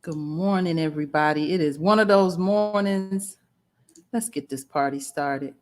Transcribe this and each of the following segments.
Good morning, everybody. It is one of those mornings. Let's get this party started.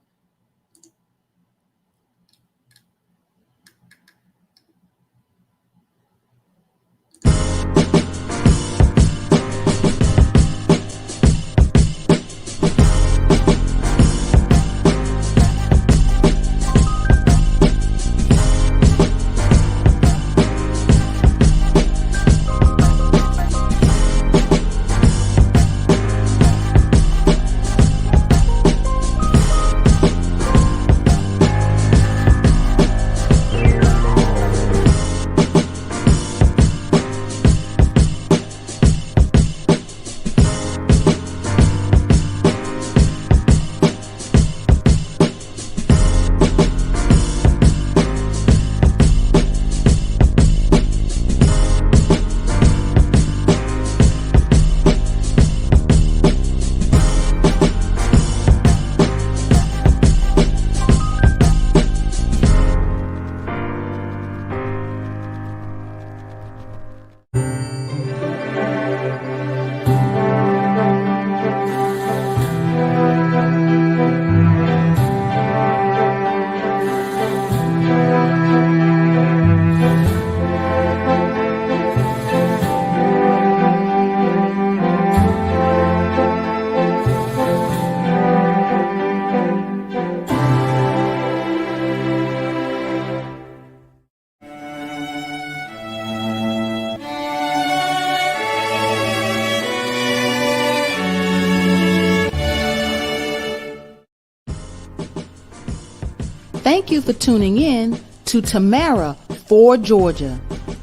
Thank you for tuning in to Tamara for Georgia.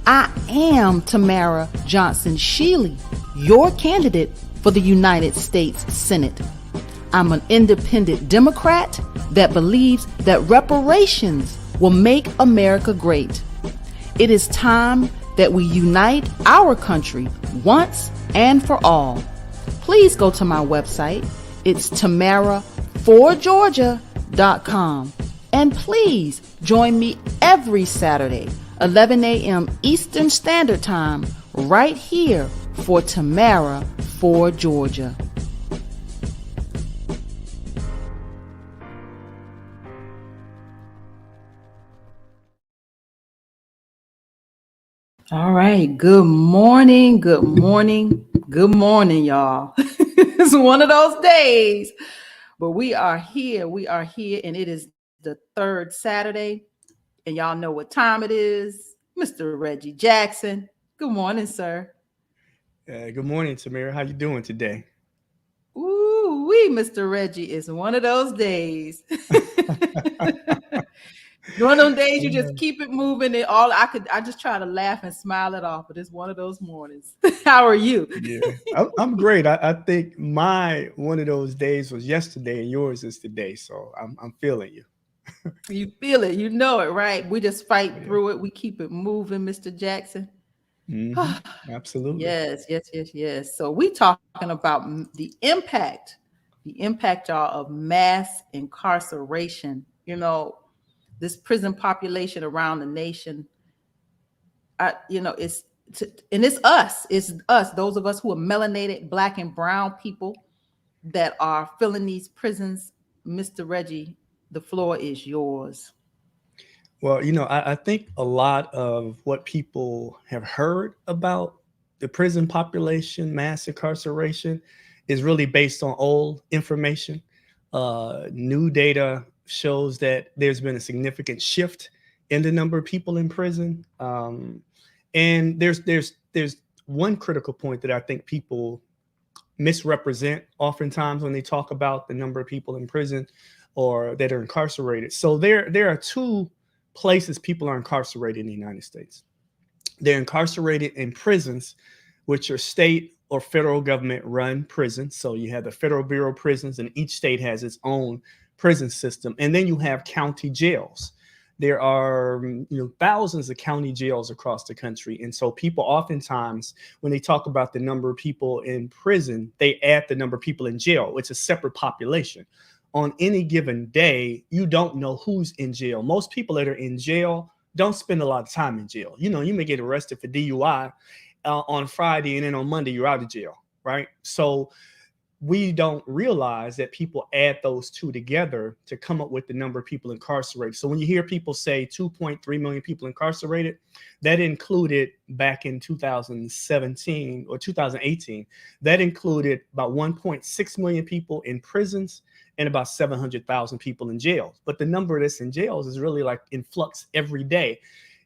I am Tamara Johnson Shealey, your candidate for the United States Senate. I'm an independent Democrat that believes that reparations will make America great. It is time that we unite our country once and for all. Please go to my website. It's tamaraforgeorgia.com. And please join me every Saturday, 11 a.m. Eastern Standard Time, right here for Tamara for Georgia. All right. Good morning. Good morning. Good morning, y'all. It's one of those days, but we are here. We are here, and it is the third Saturday, and y'all know what time it is. Mr. Reggie Jackson. Good morning, sir. Good morning, Tamara. How you doing today? Ooh, wee, Mr. Reggie. It's one of those days. One of those days you just keep it moving. And I just try to laugh and smile it off, but it's one of those mornings. How are you? I'm great. I think my one of those days was yesterday, and yours is today. So I'm feeling you. You feel it, you know it, right? We just fight through it. We keep it moving, Mr. Jackson. Absolutely. Yes. So we talking about the impact, y'all, of mass incarceration. This prison population around the nation. It's us. It's us. Those of us who are melanated, Black and brown people that are filling these prisons. Mr. Reggie, the floor is yours. Well, I think a lot of what people have heard about the prison population, mass incarceration, is really based on old information. New data shows that there's been a significant shift in the number of people in prison. And there's one critical point that I think people misrepresent oftentimes when they talk about the number of people in prison or that are incarcerated. So there are two places people are incarcerated in the United States. They're incarcerated in prisons, which are state or federal government run prisons. So you have the Federal Bureau of Prisons, and each state has its own prison system. And then you have county jails. There are thousands of county jails across the country. And so people oftentimes, when they talk about the number of people in prison, they add the number of people in jail. It's a separate population. On any given day, you don't know who's in jail. Most people that are in jail don't spend a lot of time in jail. You may get arrested for DUI on Friday, and then on Monday you're out of jail, right? So we don't realize that people add those two together to come up with the number of people incarcerated. So when you hear people say 2.3 million people incarcerated, that included back in 2017 or 2018, that included about 1.6 million people in prisons and about 700,000 people in jails. But the number that's in jails is really like in flux every day.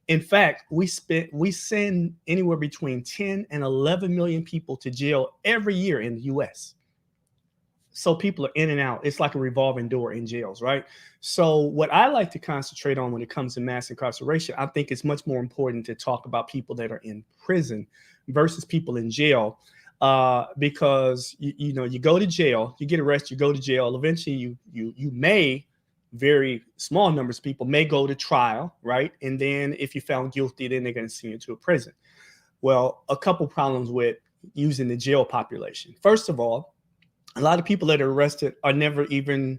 In fact, we send anywhere between 10 and 11 million people to jail every year in the US. So people are in and out. It's like a revolving door in jails, right? So what I like to concentrate on when it comes to mass incarceration, I think it's much more important to talk about people that are in prison versus people in jail, because you know, you go to jail, you get arrested, you go to jail. Eventually, you may, very small numbers of people may go to trial, right? And then if you're found guilty, then they're going to send you to a prison. Well, a couple problems with using the jail population. First of all, a lot of people that are arrested are never even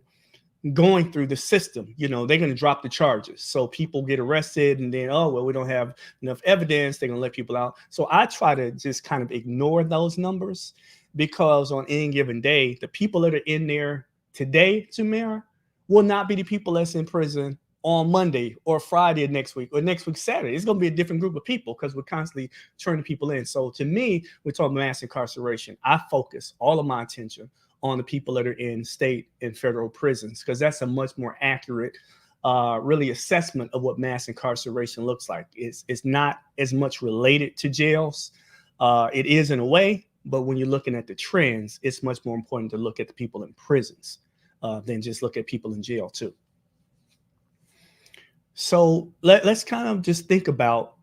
going through the system. You know, they're going to drop the charges. So people get arrested and then, oh, well, we don't have enough evidence. They're going to let people out. So I try to just kind of ignore those numbers, because on any given day, the people that are in there today, Tamara, will not be the people that's in prison on Monday or Friday of next week or next week Saturday. It's going to be a different group of people because we're constantly turning people in. So to me, we're talking mass incarceration. I focus all of my attention on the people that are in state and federal prisons, because that's a much more accurate really assessment of what mass incarceration looks like. It's not as much related to jails. It is in a way, but when you're looking at the trends, it's much more important to look at the people in prisons than just look at people in jail too. So let's kind of just think about,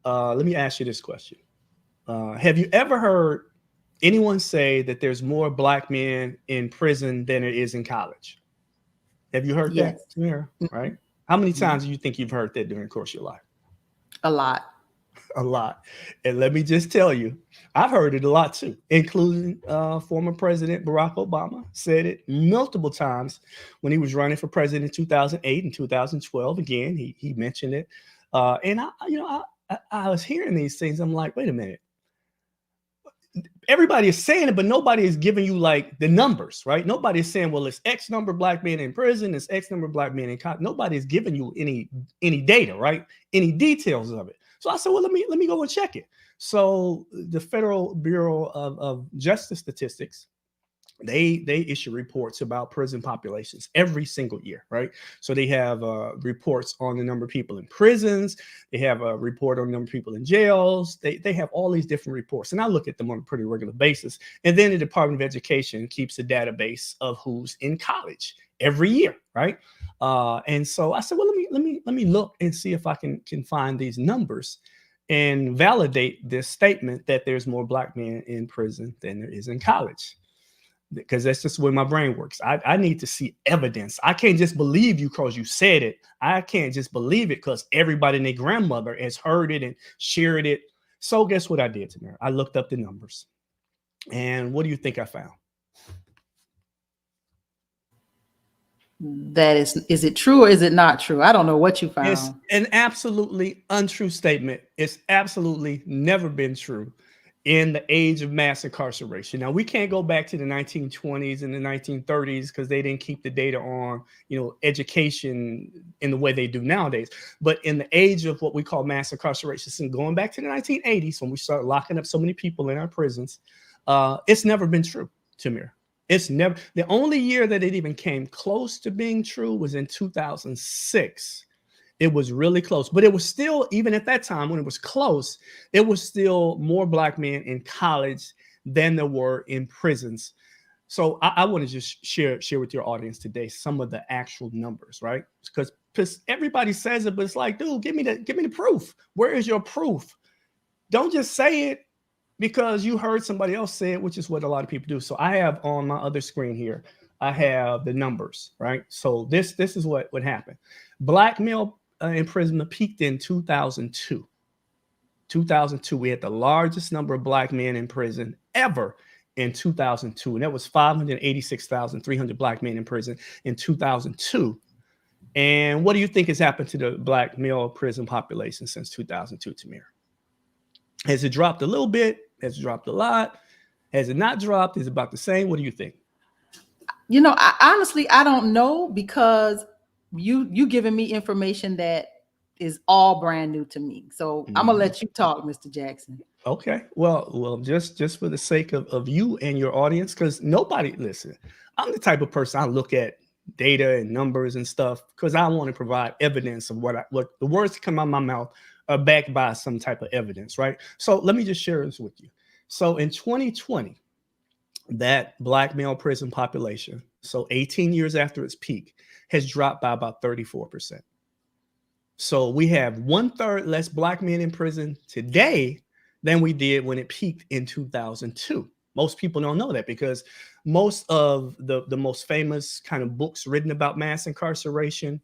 let me ask you this question. Have you ever heard anyone say that there's more Black men in prison than there is in college? Have you heard that, Tamara? Right? How many times do you think you've heard that during the course of your life? A lot. A lot. And let me just tell you, I've heard it a lot too, including former President Barack Obama said it multiple times when he was running for president in 2008 and 2012. Again, he mentioned it. And I was hearing these things. I'm like, wait a minute. Everybody is saying it, but nobody is giving you like the numbers, right? Nobody is saying, well, it's X number of Black men in prison, it's X number of Black men in college. Nobody is giving you any data, right? Any details of it. So I said, well, let me go and check it. So the Federal Bureau of Justice Statistics, they issue reports about prison populations every single year, right? So they have reports on the number of people in prisons. They have a report on the number of people in jails. They have all these different reports, and I look at them on a pretty regular basis. And then the Department of Education keeps a database of who's in college every year, right? And so I said, well, let me look and see if I can find these numbers and validate this statement that there's more Black men in prison than there is in college. Because that's just the way my brain works. I need to see evidence. I can't just believe you because you said it. I can't just believe it because everybody and their grandmother has heard it and shared it. So guess what I did, Tamara? I looked up the numbers. And what do you think I found? That is it true or is it not true? I don't know what you found. It's an absolutely untrue statement. It's absolutely never been true in the age of mass incarceration. Now, we can't go back to the 1920s and the 1930s because they didn't keep the data on, education in the way they do nowadays. But in the age of what we call mass incarceration, so going back to the 1980s, when we started locking up so many people in our prisons, it's never been true, Tamir. It's never. The only year that it even came close to being true was in 2006. It was really close, but it was still, even at that time when it was close, it was still more Black men in college than there were in prisons. So I want to just share with your audience today some of the actual numbers, right? Because everybody says it, but it's like, dude, give me the proof. Where is your proof? Don't just say it because you heard somebody else say it, which is what a lot of people do. So I have on my other screen here, I have the numbers, right? So this is what happened. Black male imprisonment peaked in 2002. 2002, we had the largest number of Black men in prison ever in 2002, and that was 586,300 Black men in prison in 2002. And what do you think has happened to the Black male prison population since 2002, Tamir? Has it dropped a little bit? Has it dropped a lot? Has it not dropped? Is it about the same? What do you think? You know, honestly, I don't know, because you giving me information that is all brand new to me. So I'm gonna Mhm. let you talk, Mr. Jackson. Okay. Well, just for the sake of you and your audience, because nobody listen. I'm the type of person I look at data and numbers and stuff because I want to provide evidence of what the words that come out of my mouth are backed by some type of evidence, right? So let me just share this with you. So in 2020, that black male prison population, so 18 years after its peak, has dropped by about 34%. So we have 1/3 less black men in prison today than we did when it peaked in 2002. Most people don't know that because most of the most famous kind of books written about mass incarceration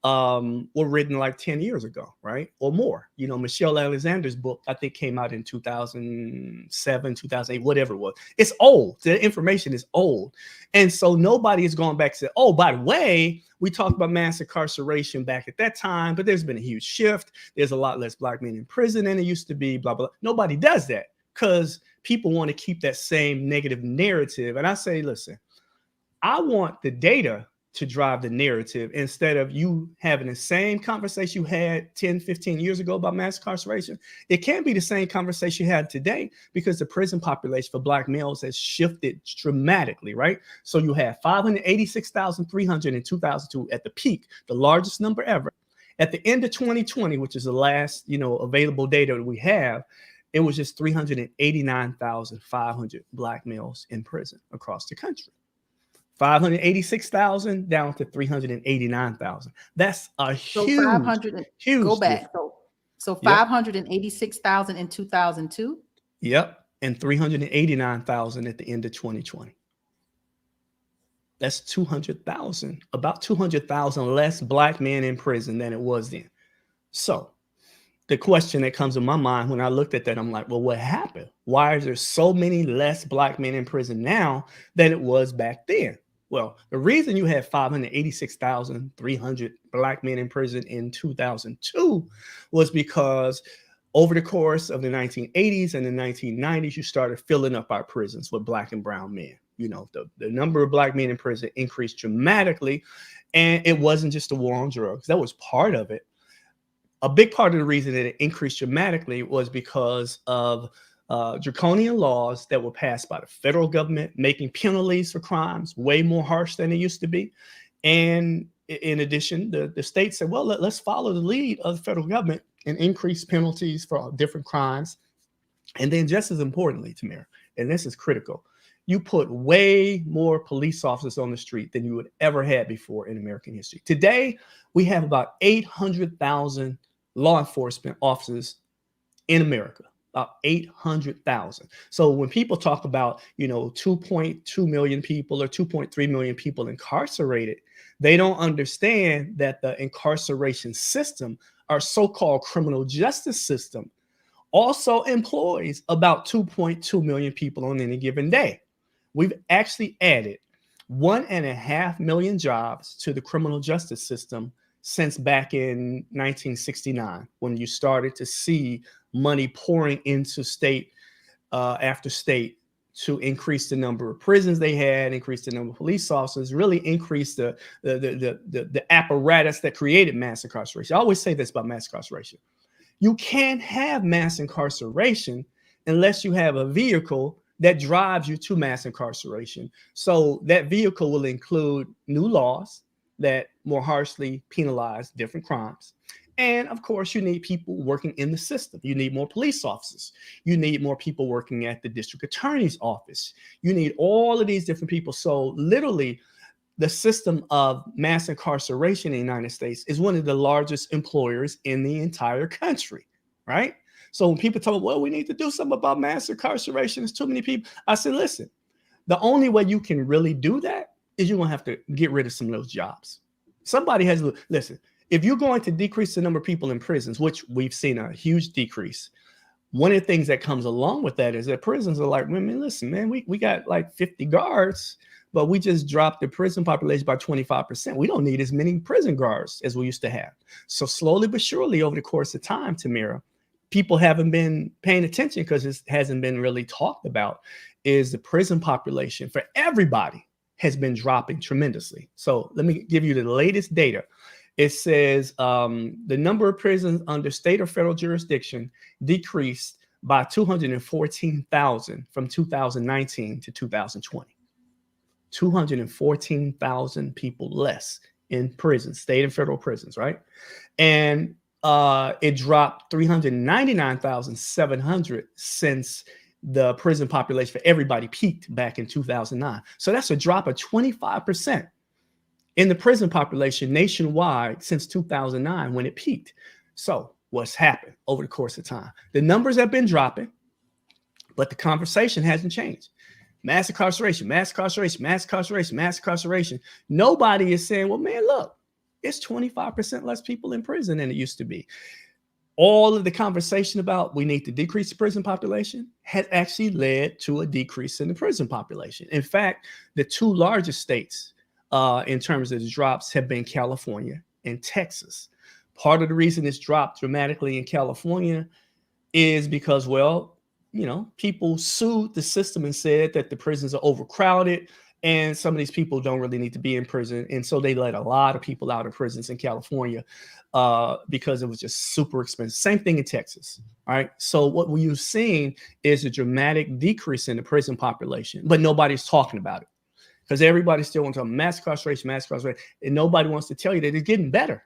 were written like 10 years ago, right? Or more. You know, Michelle Alexander's book, I think, came out in 2007, 2008, whatever it was. It's old. The information is old. And so nobody is going back to say, oh, by the way, we talked about mass incarceration back at that time, but there's been a huge shift. There's a lot less black men in prison than it used to be, blah, blah. Nobody does that because people want to keep that same negative narrative. And I say, listen, I want the data to drive the narrative instead of you having the same conversation you had 10, 15 years ago about mass incarceration. It can't be the same conversation you had today because the prison population for black males has shifted dramatically, right? So you have 586,300 in 2002 at the peak, the largest number ever. At the end of 2020, which is the last, available data that we have, it was just 389,500 black males in prison across the country. 586,000 down to 389,000. That's a So huge, 500 go huge back. difference. So Yep. 586,000 in 2002. Yep. And 389,000 at the end of 2020. That's 200,000, about 200,000 less black men in prison than it was then. So the question that comes to my mind when I looked at that, I'm like, well, what happened? Why is there so many less black men in prison now than it was back then? Well, the reason you had 586,300 black men in prison in 2002 was because over the course of the 1980s and the 1990s, you started filling up our prisons with black and brown men. The number of black men in prison increased dramatically. And it wasn't just a war on drugs. That was part of it. A big part of the reason that it increased dramatically was because of draconian laws that were passed by the federal government, making penalties for crimes way more harsh than they used to be. And in addition, the state said, well, let's follow the lead of the federal government and increase penalties for different crimes. And then just as importantly, Tamara, and this is critical, you put way more police officers on the street than you would ever had before in American history. Today, we have about 800,000 law enforcement officers in America, about 800,000. So when people talk about, 2.2 million people or 2.3 million people incarcerated, they don't understand that the incarceration system, our so-called criminal justice system, also employs about 2.2 million people on any given day. We've actually added 1.5 million jobs to the criminal justice system since back in 1969, when you started to see money pouring into state after state to increase the number of prisons they had, increase the number of police officers, really increase the apparatus that created mass incarceration. I always say this about mass incarceration. You can't have mass incarceration unless you have a vehicle that drives you to mass incarceration. So that vehicle will include new laws that more harshly penalize different crimes. And of course, you need people working in the system. You need more police officers. You need more people working at the district attorney's office. You need all of these different people. So literally, the system of mass incarceration in the United States is one of the largest employers in the entire country, right? So when people tell me, well, we need to do something about mass incarceration, there's too many people. I said, listen, the only way you can really do that is you're going to have to get rid of some of those jobs. Somebody has to, listen, if you're going to decrease the number of people in prisons, which we've seen a huge decrease, one of the things that comes along with that is that prisons are like, man, listen, man, we got like 50 guards, but we just dropped the prison population by 25%. We don't need as many prison guards as we used to have. So slowly but surely over the course of time, Tamara, people haven't been paying attention because it hasn't been really talked about is the prison population for everybody has been dropping tremendously. So let me give you the latest data. It says the number of prisons under state or federal jurisdiction decreased by 214,000 from 2019 to 2020. 214,000 people less in prisons, state and federal prisons, right? And it dropped 399,700 since the prison population for everybody peaked back in 2009. So that's a drop of 25% in the prison population nationwide since 2009 when it peaked. So what's happened over the course of time? The numbers have been dropping, but the conversation hasn't changed. Mass incarceration, mass incarceration, mass incarceration, mass incarceration. Nobody is saying, well, man, look, it's 25% less people in prison than it used to be. All of the conversation about we need to decrease the prison population has actually led to a decrease in the prison population. In fact, the two largest states in terms of the drops have been California and Texas. Part of the reason it's dropped dramatically in California is because, well, you know, people sued the system and said that the prisons are overcrowded and some of these people don't really need to be in prison. And so they let a lot of people out of prisons in California because it was just super expensive. Same thing in Texas. All right. So what we've seen is a dramatic decrease in the prison population, but nobody's talking about it because everybody still wants to mass incarceration, and nobody wants to tell you that it's getting better.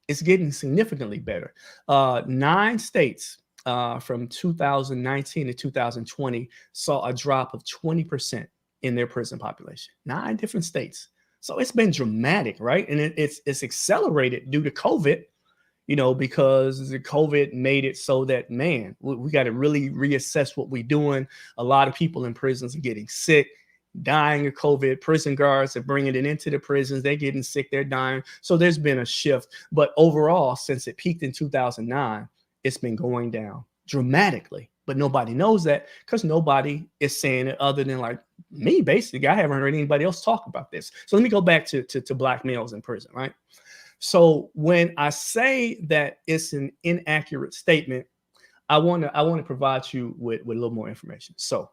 It's getting significantly better. 9 states from 2019 to 2020 saw a drop of 20% in their prison population. 9 different states. So it's been dramatic, right? And it's accelerated due to COVID, you know, because the COVID made it so that, man, we got to really reassess what we're doing. A lot of people in prisons are getting sick, dying of COVID. Prison guards are bringing it into the prisons. They're getting sick. They're dying. So there's been a shift. But overall, since it peaked in 2009, it's been going down dramatically. But nobody knows that because nobody is saying it other than like me, basically. I haven't heard anybody else talk about this. So let me go back to Black males in prison, right? So when I say that it's an inaccurate statement, I want to provide you with a little more information. So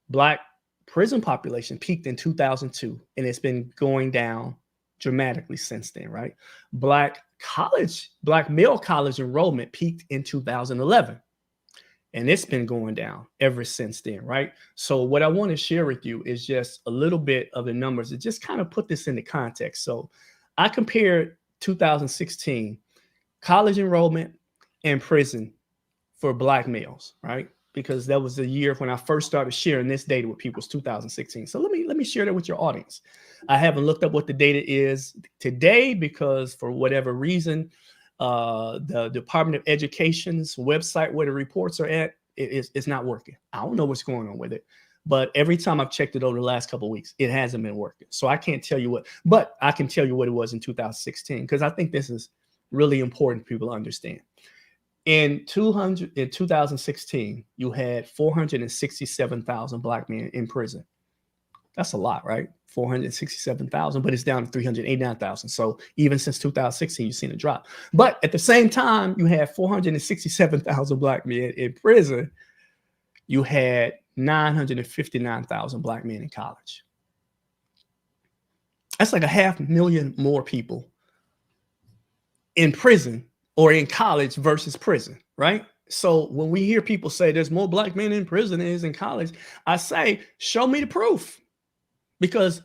Black prison population peaked in 2002, and it's been going down dramatically since then, right? Black male college enrollment peaked in 2011. And it's been going down ever since then, right? So what I want to share with you is just a little bit of the numbers to just kind of put this into context. So I compared 2016 college enrollment and prison for Black males, right? Because that was the year when I first started sharing this data with people, was 2016. So let me share that with your audience. I haven't looked up what the data is today because for whatever reason, the Department of Education's website where the reports are at, it's not working. I don't know what's going on with it, but every time I've checked it over the last couple of weeks, it hasn't been working. So I can't tell you what, but I can tell you what it was in 2016, because I think this is really important for people to understand. In 2016, you had 467,000 Black men in prison. That's a lot, right? 467,000, but it's down to 389,000. So even since 2016, you've seen a drop. But at the same time, you had 467,000 Black men in prison. You had 959,000 Black men in college. That's like 500,000 more people in prison or in college versus prison, right? So when we hear people say there's more Black men in prison than is in college, I say, show me the proof. Because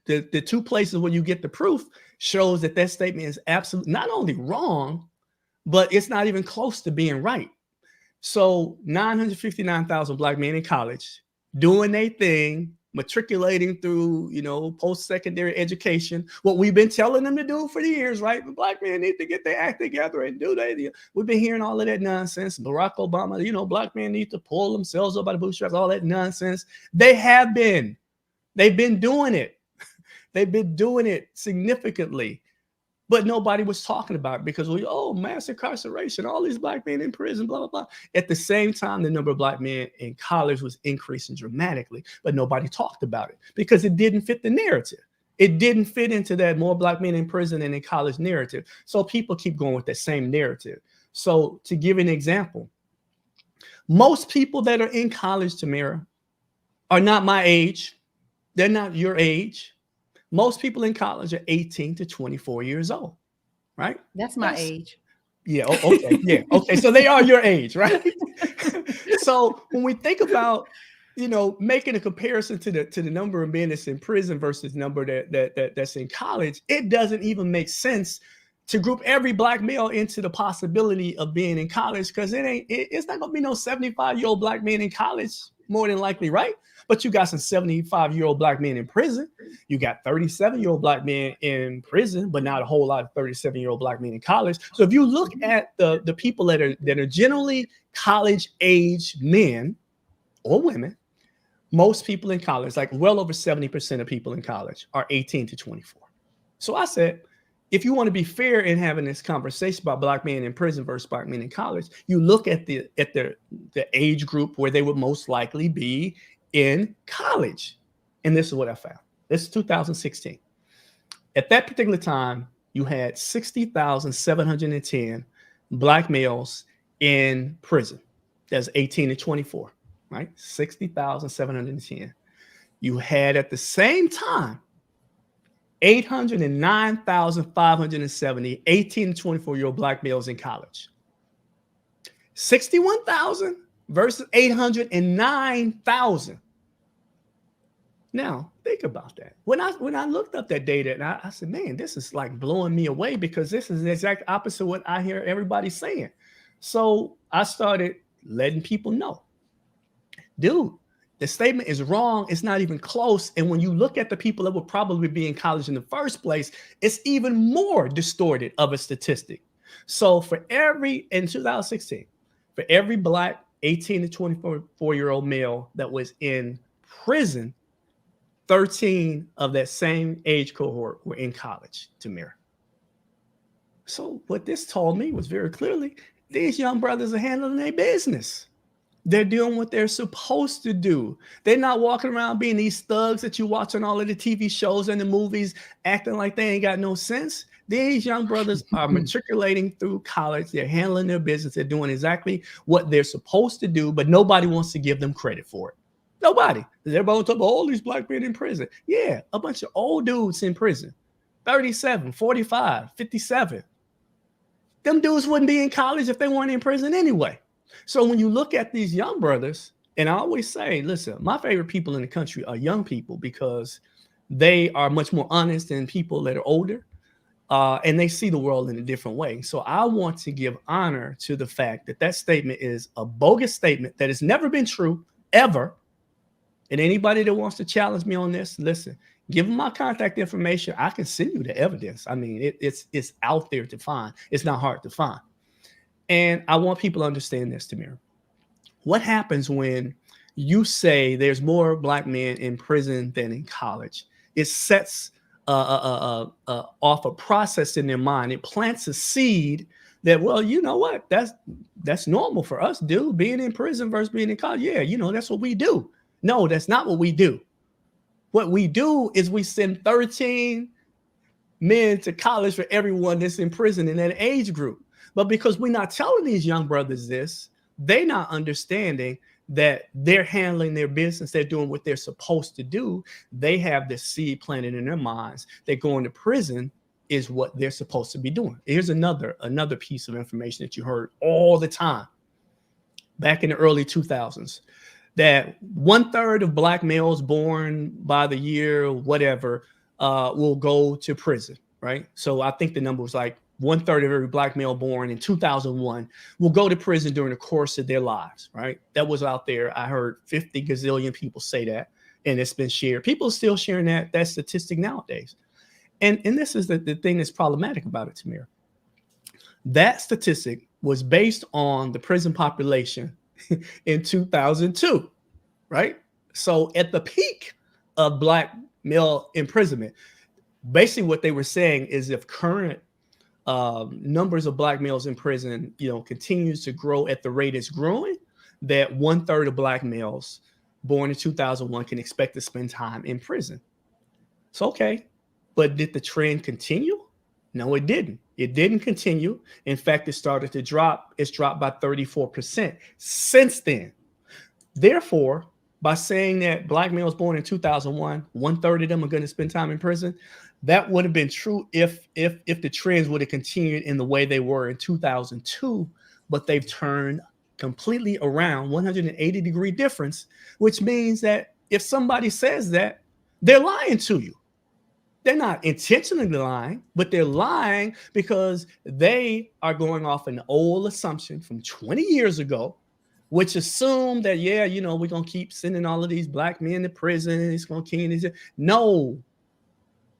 the 2 places where you get the proof shows that that statement is absolutely not only wrong, but it's not even close to being right. So 959,000 Black men in college doing their thing, matriculating through, you know, post-secondary education, what we've been telling them to do for years, right? The Black men need to get their act together and do that. We've been hearing all of that nonsense. Barack Obama, you know, Black men need to pull themselves up by the bootstraps, all that nonsense. They've been doing it. They've been doing it significantly, but nobody was talking about it because mass incarceration, all these Black men in prison, blah, blah, blah. At the same time, the number of Black men in college was increasing dramatically, but nobody talked about it because it didn't fit the narrative. It didn't fit into that more Black men in prison and in college narrative. So people keep going with that same narrative. So to give an example, Most people that are in college, Tamara, are not my age. They're not your age. Most people in college are 18 to 24 years old, right? That's my That's age. Yeah. Okay. Yeah. Okay. So they are your age, right? So when we think about, making a comparison to the number of men that's in prison versus number that's in college, it doesn't even make sense to group every black male into the possibility of being in college, because it's not gonna be no 75-year-old black man in college, more than likely, right? But you got some 75-year-old black men in prison. You got 37-year-old black men in prison, but not a whole lot of 37-year-old black men in college. So if you look at the people that are generally college age men or women, most people in college, like well over 70% of people in college, are 18 to 24. So I said, if you want to be fair in having this conversation about black men in prison versus black men in college, you look at the age group where they would most likely be in college. And this is what I found. This is 2016. At that particular time, you had 60,710 black males in prison. That's 18 to 24, right? 60,710. You had at the same time 809,570 18 to 24-year-old black males in college. 61,000 versus 809,000. Now, think about that. When I looked up that data, and I said, man, this is like blowing me away, because this is the exact opposite of what I hear everybody saying. So I started letting people know, dude, the statement is wrong. It's not even close. And when you look at the people that would probably be in college in the first place, it's even more distorted of a statistic. So in 2016, for every black 18 to 24-year-old male that was in prison, 13 of that same age cohort were in college, Tamara. So what this told me was very clearly, these young brothers are handling their business. They're doing what they're supposed to do. They're not walking around being these thugs that you watch on all of the TV shows and the movies, acting like they ain't got no sense. These young brothers are matriculating through college. They're handling their business. They're doing exactly what they're supposed to do, but nobody wants to give them credit for it. Nobody. Everybody talk about all these black men in prison. Yeah, a bunch of old dudes in prison. 37, 45, 57. Them dudes wouldn't be in college if they weren't in prison anyway. So when you look at these young brothers, and I always say, listen, my favorite people in the country are young people, because they are much more honest than people that are older, and they see the world in a different way. So I want to give honor to the fact that that statement is a bogus statement that has never been true, ever. And anybody that wants to challenge me on this, listen, give them my contact information. I can send you the evidence. I mean, it's out there to find. It's not hard to find. And I want people to understand this, Tamara. What happens when you say there's more black men in prison than in college? It sets off a process in their mind. It plants a seed that, well, you know what? That's normal for us, dude. Being in prison versus being in college. Yeah, that's what we do. No, that's not what we do. What we do is we send 13 men to college for everyone that's in prison in that age group. But because we're not telling these young brothers this, they're not understanding that they're handling their business. They're doing what they're supposed to do. They have this seed planted in their minds that going to prison is what they're supposed to be doing. Here's another piece of information that you heard all the time back in the early 2000s, that 1/3 of black males born by the year whatever will go to prison, right? So I think the number was like 1/3 of every black male born in 2001 will go to prison during the course of their lives, right? That was out there. I heard 50 gazillion people say that, and it's been shared. People are still sharing that statistic nowadays. And this is the thing that's problematic about it, Tamir. That statistic was based on the prison population in 2002, right? So at the peak of black male imprisonment, basically what they were saying is if current numbers of black males in prison, continues to grow at the rate it's growing, that 1/3 of black males born in 2001 can expect to spend time in prison. So, okay, but did the trend continue? No, it didn't. It didn't continue. In fact, it started to drop. It's dropped by 34% since then. Therefore, by saying that black males born in 2001, 1/3 of them are going to spend time in prison, that would have been true if the trends would have continued in the way they were in 2002, but they've turned completely around, 180-degree difference, which means that if somebody says that, they're lying to you. They're not intentionally lying, but they're lying because they are going off an old assumption from 20 years ago, which assumed that, yeah, we're going to keep sending all of these black men to prison. It's going to continue. No,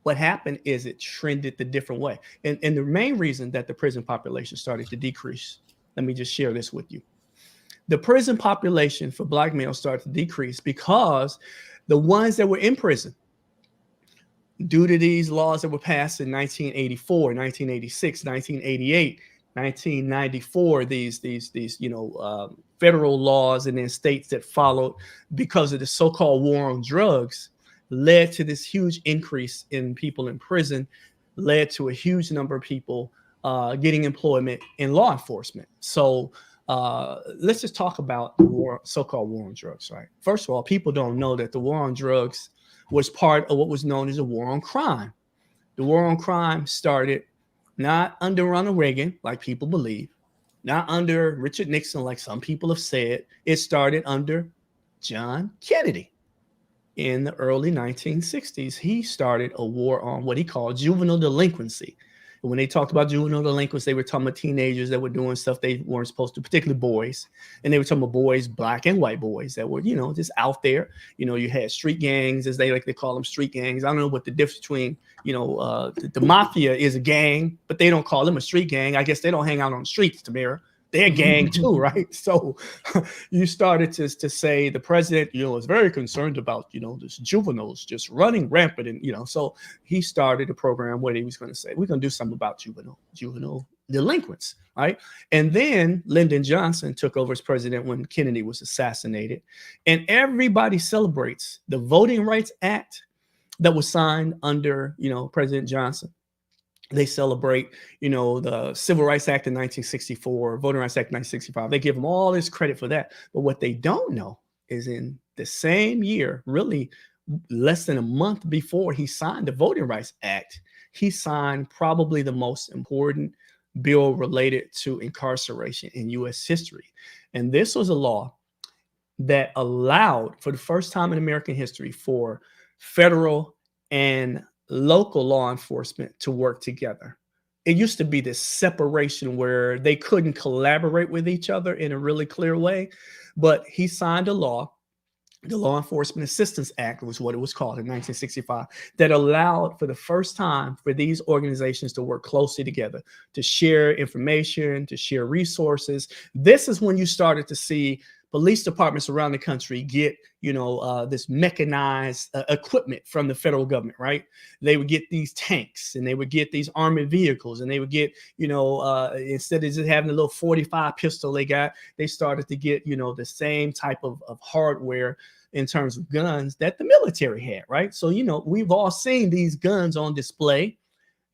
what happened is it trended the different way. And the main reason that the prison population started to decrease, let me just share this with you. The prison population for black males started to decrease because the ones that were in prison, due to these laws that were passed in 1984, 1986, 1988, 1994, these federal laws and then states that followed because of the so-called war on drugs led to this huge increase in people in prison, led to a huge number of people getting employment in law enforcement. So let's just talk about the so-called war on drugs, right? First of all, people don't know that the war on drugs was part of what was known as a war on crime. The war on crime started not under Ronald Reagan, like people believe, not under Richard Nixon, like some people have said. It started under John Kennedy. In the early 1960s, he started a war on what he called juvenile delinquency. And when they talked about juvenile delinquents, they were talking about teenagers that were doing stuff they weren't supposed to, particularly boys. And they were talking about boys, black and white boys that were, just out there. You had street gangs, as they call them, street gangs. I don't know what the difference between, the mafia is a gang, but they don't call them a street gang. I guess they don't hang out on the streets, Tamara. They're a gang too, right? So you started to say the president, is very concerned about, this juveniles just running rampant. And, so he started a program where he was going to say, we're going to do something about juvenile delinquents, right? And then Lyndon Johnson took over as president when Kennedy was assassinated. And everybody celebrates the Voting Rights Act that was signed under, President Johnson. They celebrate, the Civil Rights Act in 1964, Voting Rights Act in 1965. They give them all this credit for that. But what they don't know is in the same year, really less than a month before he signed the Voting Rights Act, he signed probably the most important bill related to incarceration in U.S. history. And this was a law that allowed, for the first time in American history, for federal and local law enforcement to work together. It used to be this separation where they couldn't collaborate with each other in a really clear way, but he signed a law, the Law Enforcement Assistance Act was what it was called in 1965, that allowed for the first time for these organizations to work closely together, to share information, to share resources. This is when you started to see police departments around the country get, this mechanized equipment from the federal government, right? They would get these tanks and they would get these armored vehicles and they would get, instead of just having a little 45 pistol they started to get, the same type of hardware in terms of guns that the military had, right? So, we've all seen these guns on display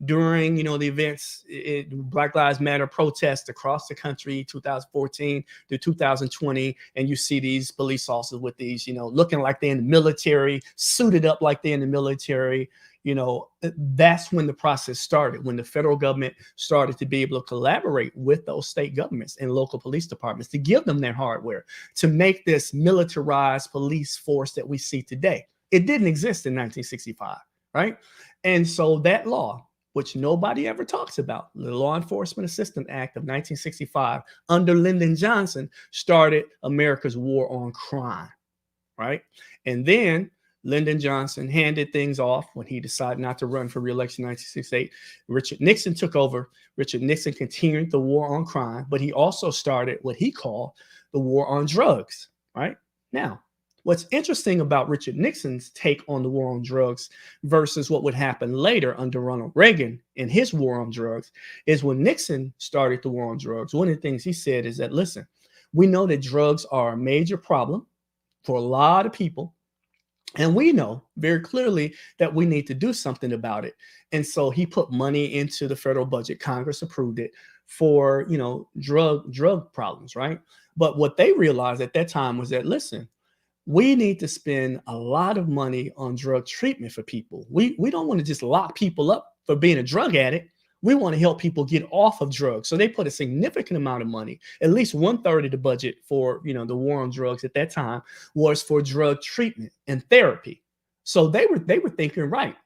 during, the events, Black Lives Matter protests across the country, 2014 to 2020. And you see these police officers with these, looking like they're in the military, suited up like they're in the military. That's when the process started, when the federal government started to be able to collaborate with those state governments and local police departments to give them their hardware, to make this militarized police force that we see today. It didn't exist in 1965, right? And so that law, which nobody ever talks about, the Law Enforcement Assistance Act of 1965, under Lyndon Johnson, started America's war on crime, right? And then Lyndon Johnson handed things off when he decided not to run for re-election in 1968. Richard Nixon took over. Richard Nixon continued the war on crime, but he also started what he called the war on drugs, right? Now, what's interesting about Richard Nixon's take on the war on drugs versus what would happen later under Ronald Reagan in his war on drugs is when Nixon started the war on drugs, one of the things he said is that, listen, we know that drugs are a major problem for a lot of people. And we know very clearly that we need to do something about it. And so he put money into the federal budget. Congress approved it for, drug problems, right? But what they realized at that time was that, listen, we need to spend a lot of money on drug treatment for people. We don't want to just lock people up for being a drug addict. We want to help people get off of drugs. So they put a significant amount of money, at least 1/3 of the budget for, the war on drugs at that time was for drug treatment and therapy. So they were thinking, right,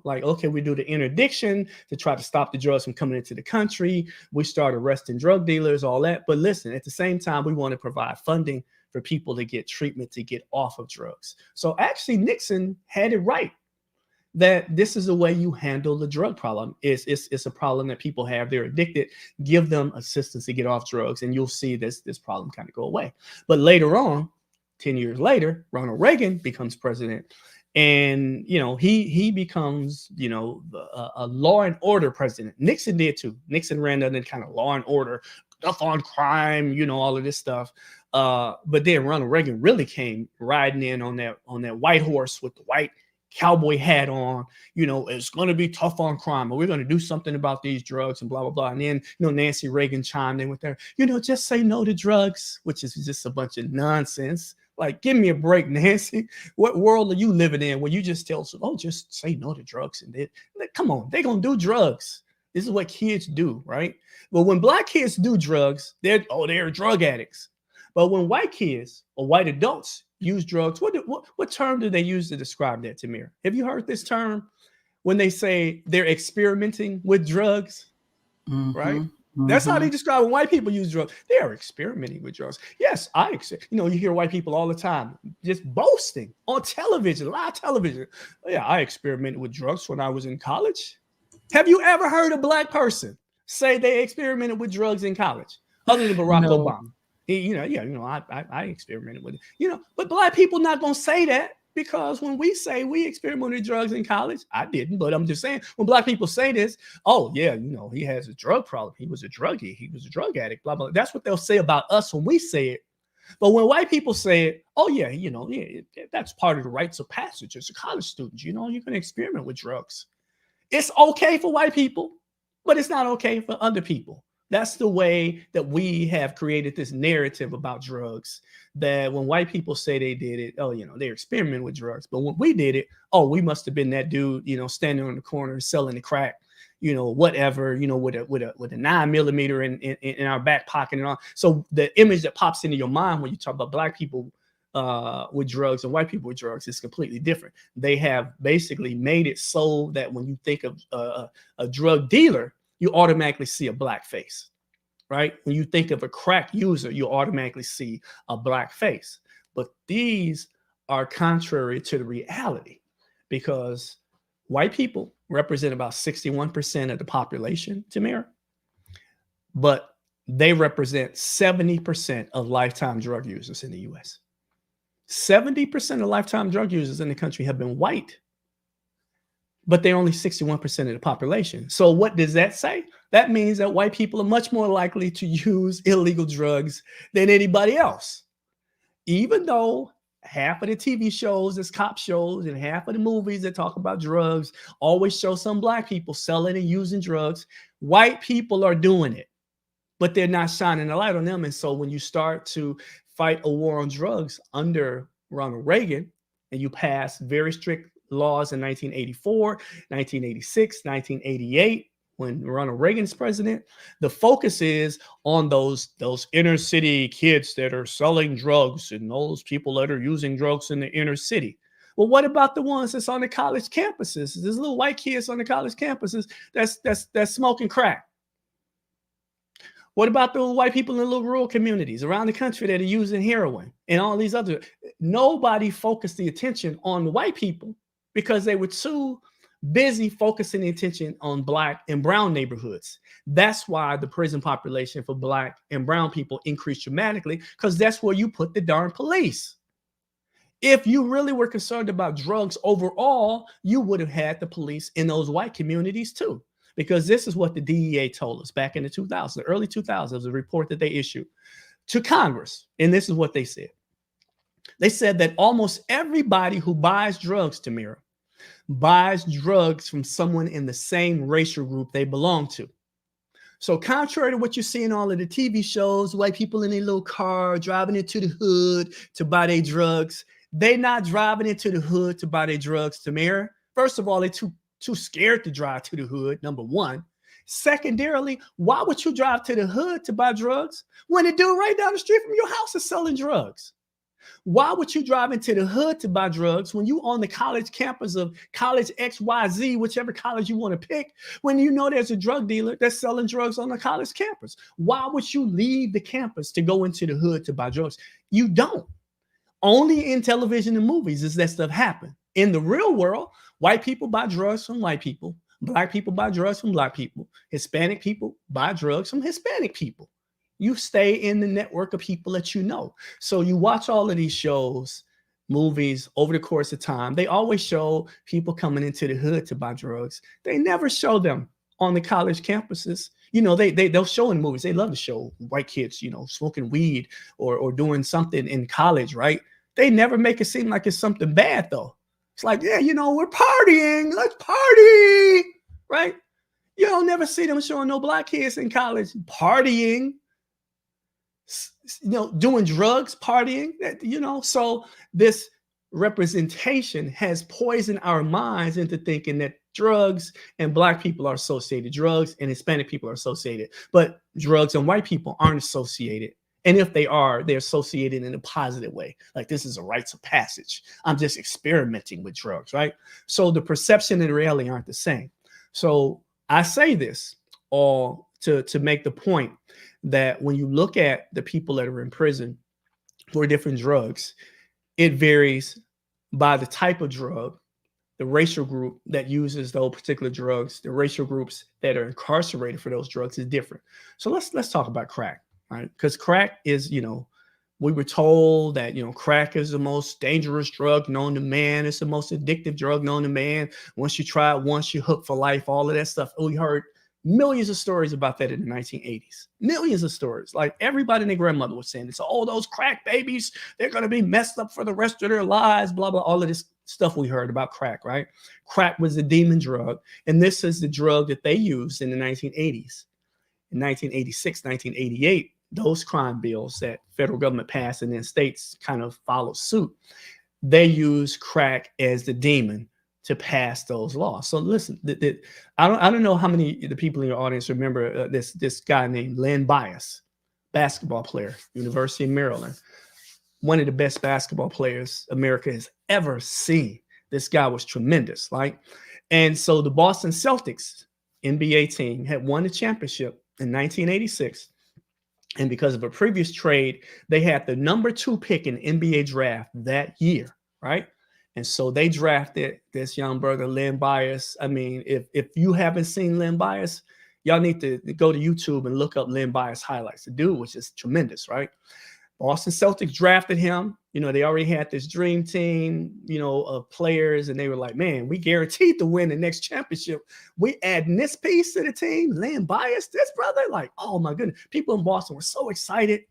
like, okay, we do the interdiction to try to stop the drugs from coming into the country. We start arresting drug dealers, all that. But listen, at the same time, we want to provide funding for people to get treatment to get off of drugs. So actually, Nixon had it right that this is the way you handle the drug problem. It's a problem that people have. They're addicted. Give them assistance to get off drugs, and you'll see this problem kind of go away. But later on, 10 years later, Ronald Reagan becomes president. And, he becomes, a law and order president. Nixon did too. Nixon ran under kind of law and order, stuff on crime, all of this stuff. But then Ronald Reagan really came riding in on that white horse with the white cowboy hat on. It's going to be tough on crime, but we're going to do something about these drugs and blah, blah, blah. And then, Nancy Reagan chimed in with her, just say no to drugs, which is just a bunch of nonsense. Like, give me a break, Nancy. What world are you living in where you just tell us, oh, just say no to drugs? And come on, they're going to do drugs. This is what kids do, right? But when Black kids do drugs, they're drug addicts. But when white kids or white adults use drugs, what term do they use to describe that, Tamir? Have you heard this term when they say they're experimenting with drugs, right? That's how they describe when white people use drugs. They are experimenting with drugs. Yes, you hear white people all the time just boasting on television, live television. Yeah, I experimented with drugs when I was in college. Have you ever heard a Black person say they experimented with drugs in college, other than Barack Obama? I experimented with it. But Black people not gonna say that, because when we say we experimented with drugs in college, I didn't, but I'm just saying, when Black people say this, oh yeah, he has a drug problem. He was a druggie. He was a drug addict. Blah blah. That's what they'll say about us when we say it. But when white people say it, oh yeah, that's part of the rites of passage as a college student. You can experiment with drugs. It's okay for white people, but it's not okay for other people. That's the way that we have created this narrative about drugs, that when white people say they did it, oh, they're experimenting with drugs. But when we did it, oh, we must have been that dude, standing on the corner selling the crack, whatever, with a 9mm in our back pocket and all. So the image that pops into your mind when you talk about Black people with drugs and white people with drugs is completely different. They have basically made it so that when you think of a drug dealer, you automatically see a Black face, right? When you think of a crack user, you automatically see a Black face. But these are contrary to the reality, because white people represent about 61% of the population, Tamara, but they represent 70% of lifetime drug users in the U.S. 70% of lifetime drug users in the country have been white, but they're only 61% of the population. So what does that say? That means that white people are much more likely to use illegal drugs than anybody else. Even though half of the TV shows is cop shows and half of the movies that talk about drugs always show some Black people selling and using drugs, white people are doing it, but they're not shining a light on them. And so when you start to fight a war on drugs under Ronald Reagan, and you pass very strict laws in 1984, 1986, 1988, when Ronald Reagan's president, the focus is on those inner city kids that are selling drugs and those people that are using drugs in the inner city. Well, what about the ones that's on the college campuses? There's little white kids on the college campuses that's smoking crack. What about the white people in the little rural communities around the country that are using heroin and all these other? Nobody focused the attention on the white people, because they were too busy focusing the attention on Black and brown neighborhoods. That's why the prison population for Black and brown people increased dramatically, because that's where you put the darn police. If you really were concerned about drugs overall, you would have had the police in those white communities too, because this is what the DEA told us back in the 2000s, the early 2000s, a report that they issued to Congress. And this is what they said. They said that almost everybody who buys drugs, Tamara, buys drugs from someone in the same racial group they belong to. So contrary to what you see in all of the TV shows, white people in a little car driving into the hood to buy their drugs, they not driving into the hood to buy their drugs, Tamara. First of all, they're too scared to drive to the hood, number one. Secondarily, why would you drive to the hood to buy drugs when the dude right down the street from your house is selling drugs? Why would you drive into the hood to buy drugs when you on the college campus of college XYZ, whichever college you want to pick, when you know there's a drug dealer that's selling drugs on the college campus? Why would you leave the campus to go into the hood to buy drugs? You don't. Only in television and movies does that stuff happen. In the real world, white people buy drugs from white people. Black people buy drugs from black people. Hispanic people buy drugs from Hispanic people. You stay in the network of people that you know. So you watch all of these shows, movies over the course of time. They always show people coming into the hood to buy drugs. They never show them on the college campuses. You know, they'll show in movies. They love to show white kids, you know, smoking weed or doing something in college, right? They never make it seem like it's something bad, though. It's like, yeah, you know, we're partying. Let's party, right? You don't never see them showing no black kids in college partying, you know, doing drugs, partying, you know. So this representation has poisoned our minds into thinking that drugs and black people are associated, drugs and Hispanic people are associated, but drugs and white people aren't associated. And if they are, they're associated in a positive way. Like, this is a rites of passage. I'm just experimenting with drugs, right? So the perception and the reality aren't the same. So I say this all to make the point that when you look at the people that are in prison for different drugs, it varies by the type of drug, the racial group that uses those particular drugs, the racial groups that are incarcerated for those drugs is different. So let's talk about crack. Right? Because crack is, you know, we were told that, you know, crack is the most dangerous drug known to man. It's the most addictive drug known to man. Once you try it once, you're hooked for life, all of that stuff. We heard millions of stories about that in the 1980s. Millions of stories. Like, everybody and their grandmother was saying this. Oh, those crack babies, they're going to be messed up for the rest of their lives, blah, blah, all of this stuff we heard about crack, right? Crack was the demon drug. And this is the drug that they used in the 1980s. In 1986, 1988, those crime bills that federal government passed and then states kind of followed suit, they use crack as the demon to pass those laws. So listen, I don't know how many of the people in your audience remember this guy named Len Bias, basketball player, University of Maryland, one of the best basketball players America has ever seen. This guy was tremendous, right? And so the Boston Celtics NBA team had won the championship in 1986. And because of a previous trade, they had the number 2 pick in NBA draft that year, right? And so they drafted this young brother, Len Bias. I mean, if you haven't seen Len Bias, y'all need to go to YouTube and look up Len Bias highlights. The dude was just tremendous, right? Boston Celtics drafted him. You know, they already had this dream team, you know, of players, and they were like, man, we guaranteed to win the next championship. We adding this piece to the team, Len Bias, this brother. Like, oh my goodness. People in Boston were so excited.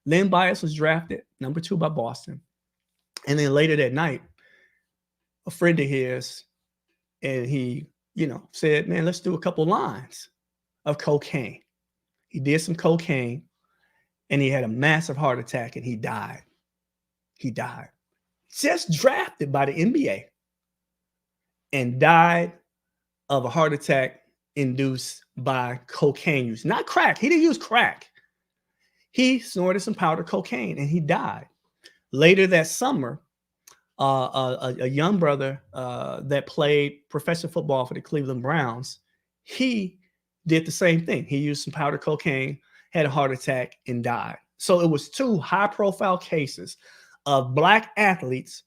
Len Bias was drafted, number 2 by Boston. And then later that night, a friend of his, and he, you know, said, man, let's do a couple lines of cocaine. He did some cocaine. And he had a massive heart attack and he died. He died. Just drafted by the NBA and died of a heart attack induced by cocaine use. Not crack. He didn't use crack. He snorted some powder cocaine and he died. Later that summer, a young brother that played professional football for the Cleveland Browns, he did the same thing. He used some powder cocaine, had a heart attack, and died. So it was 2 high-profile cases of black athletes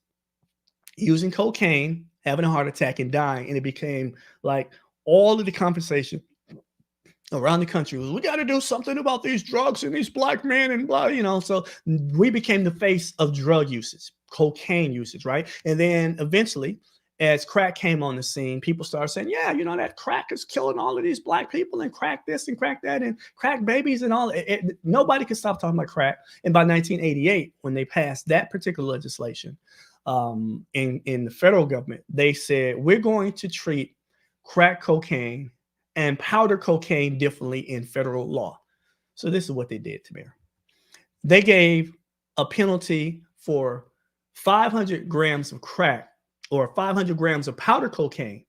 using cocaine, having a heart attack, and dying. And it became like all of the conversation around the country was, we got to do something about these drugs and these black men and blah, you know. So we became the face of drug usage, cocaine usage, right? And then eventually as crack came on the scene, people started saying, yeah, you know, that crack is killing all of these black people and crack this and crack that and crack babies and all. Nobody could stop talking about crack. And by 1988, when they passed that particular legislation in the federal government, they said, we're going to treat crack cocaine and powder cocaine differently in federal law. So this is what they did, Tamara. They gave a penalty for 500 grams of crack or 500 grams of powder cocaine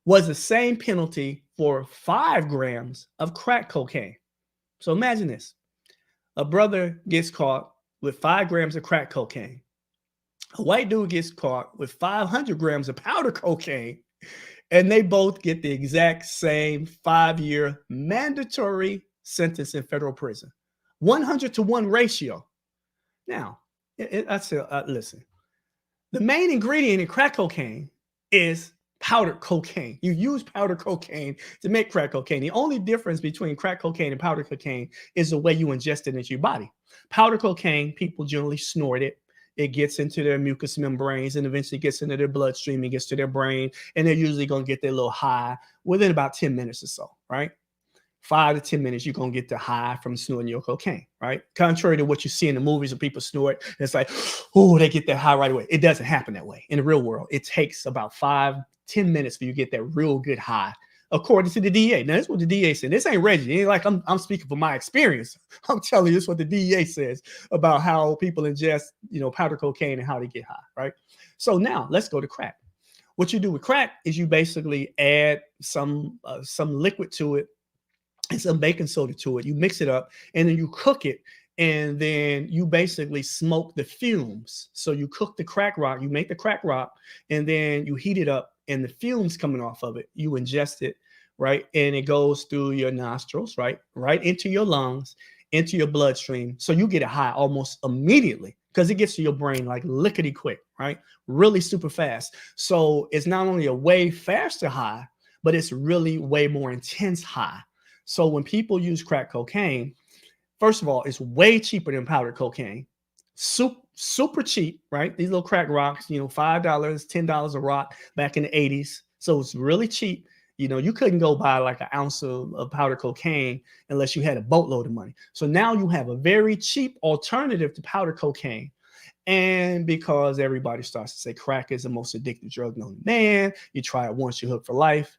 was the same penalty for 5 grams of crack cocaine. So imagine this. A brother gets caught with 5 grams of crack cocaine. A white dude gets caught with 500 grams of powder cocaine, and they both get the exact same 5-year mandatory sentence in federal prison. 100-to-1 ratio. Now, I said, listen, the main ingredient in crack cocaine is powdered cocaine. You use powdered cocaine to make crack cocaine. The only difference between crack cocaine and powdered cocaine is the way you ingest it into your body. Powdered cocaine, people generally snort it. It gets into their mucous membranes and eventually gets into their bloodstream and gets to their brain. And they're usually going to get their little high within about 10 minutes or so, right? 5 to 10 minutes, you're going to get the high from snorting your cocaine, right? Contrary to what you see in the movies when people snort, it's like, oh, they get that high right away. It doesn't happen that way. In the real world, it takes about 5-10 minutes for you to get that real good high, according to the DEA. Now, that's what the DEA said. This ain't Reggie. It ain't like I'm speaking from my experience. I'm telling you, this is what the DEA says about how people ingest, you know, powder cocaine and how they get high, right? So now let's go to crack. What you do with crack is you basically add some liquid to it and some baking soda to it. You mix it up and then you cook it. And then you basically smoke the fumes. So you cook the crack rock, you make the crack rock, and then you heat it up and the fumes coming off of it, you ingest it, right? And it goes through your nostrils, right into your lungs, into your bloodstream. So you get it high almost immediately because it gets to your brain like lickety quick, right? Really super fast. So it's not only a way faster high, but it's really way more intense high. So when people use crack cocaine, first of all, it's way cheaper than powdered cocaine. Super cheap, right? These little crack rocks, you know, $5, $10 a rock back in the 80s. So it's really cheap. You know, you couldn't go buy like an ounce of powdered cocaine unless you had a boatload of money. So now you have a very cheap alternative to powdered cocaine. And because everybody starts to say crack is the most addictive drug known to man, you try it once, you're hooked for life.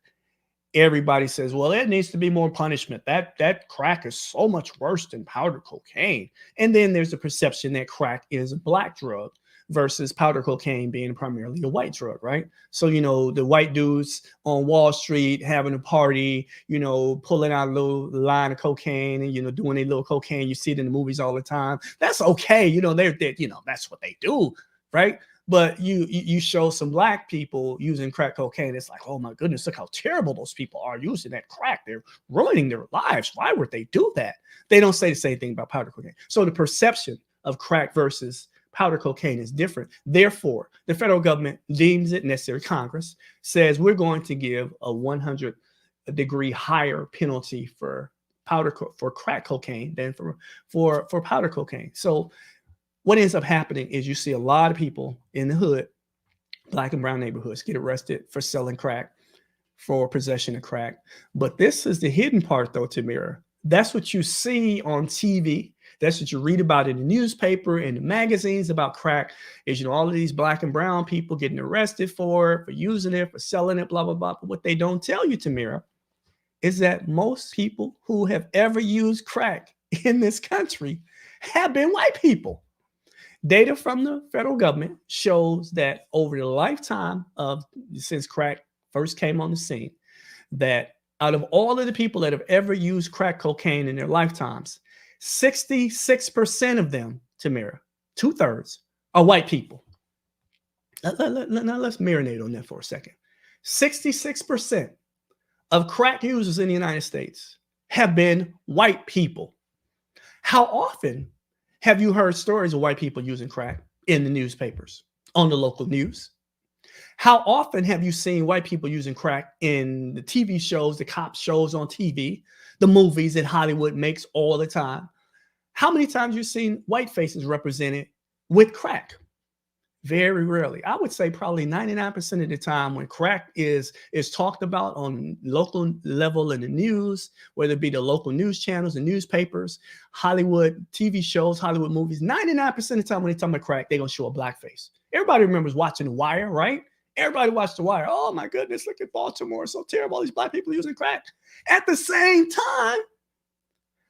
Everybody says, well, it needs to be more punishment. That crack is so much worse than powdered cocaine. And then there's a perception that crack is a black drug versus powder cocaine being primarily a white drug, right? So, you know, the white dudes on Wall Street having a party, you know, pulling out a little line of cocaine and, you know, doing a little cocaine. You see it in the movies all the time. That's okay. You know, they're you know, that's what they do, right? But you show some black people using crack cocaine, it's like, oh my goodness, look how terrible those people are using that crack. They're ruining their lives. Why would they do that? They don't say the same thing about powder cocaine. So the perception of crack versus powder cocaine is different. Therefore, the federal government deems it necessary. Congress says we're going to give a 100-degree higher penalty for crack cocaine than for powder cocaine. So what ends up happening is you see a lot of people in the hood, black and brown neighborhoods, get arrested for selling crack, for possession of crack. But this is the hidden part, though, Tamara. That's what you see on TV. That's what you read about in the newspaper and the magazines about crack is, you know, all of these black and brown people getting arrested for using it, for selling it, blah, blah, blah. But what they don't tell you, Tamara, is that most people who have ever used crack in this country have been white people. Data from the federal government shows that over the lifetime since crack first came on the scene, that out of all of the people that have ever used crack cocaine in their lifetimes, 66% of them, Tamara, 2/3, are white people. Now let's marinate on that for a second. 66% of crack users in the United States have been white people. How often have you heard stories of white people using crack in the newspapers, on the local news? How often have you seen white people using crack in the TV shows, the cop shows on TV, the movies that Hollywood makes all the time? How many times you've seen white faces represented with crack? Very rarely. I would say probably 99% of the time when crack is talked about on local level in the news, whether it be the local news channels, the newspapers, Hollywood TV shows, Hollywood movies, 99% of the time when they talk about crack, they're going to show a black face. Everybody remembers watching The Wire, right? Everybody watched The Wire. Oh my goodness, look at Baltimore. It's so terrible. All these black people using crack. At the same time,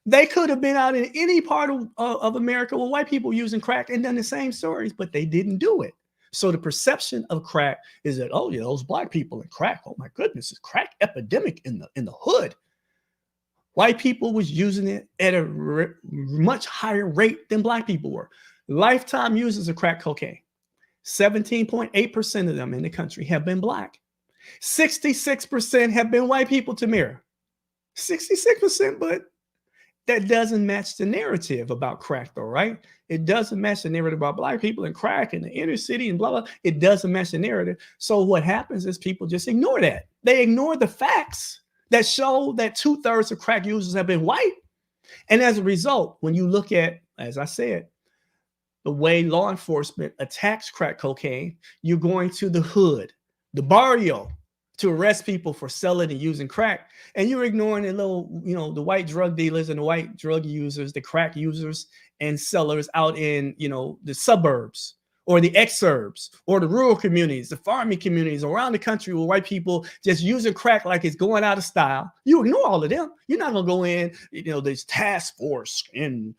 they could have been out in any part of America with white people using crack and done the same stories, but they didn't do it. So the perception of crack is that, oh yeah, those black people and crack. Oh my goodness, it's crack epidemic in the hood. White people was using it at a much higher rate than black people were. Lifetime users of crack cocaine, 17.8% of them in the country have been black. 66% have been white people, Tamara. 66%, but that doesn't match the narrative about crack, though, right? It doesn't match the narrative about black people and crack in the inner city and blah, blah. It doesn't match the narrative. So what happens is people just ignore that. They ignore the facts that show that 2/3 of crack users have been white. And as a result, when you look at, as I said, the way law enforcement attacks crack cocaine, you're going to the hood, the barrio, to arrest people for selling and using crack. And you're ignoring the little, the white drug dealers and the white drug users, the crack users and sellers out in, the suburbs or the exurbs or the rural communities, the farming communities around the country where white people just using crack like it's going out of style. You ignore all of them. You're not going to go in, this task force in,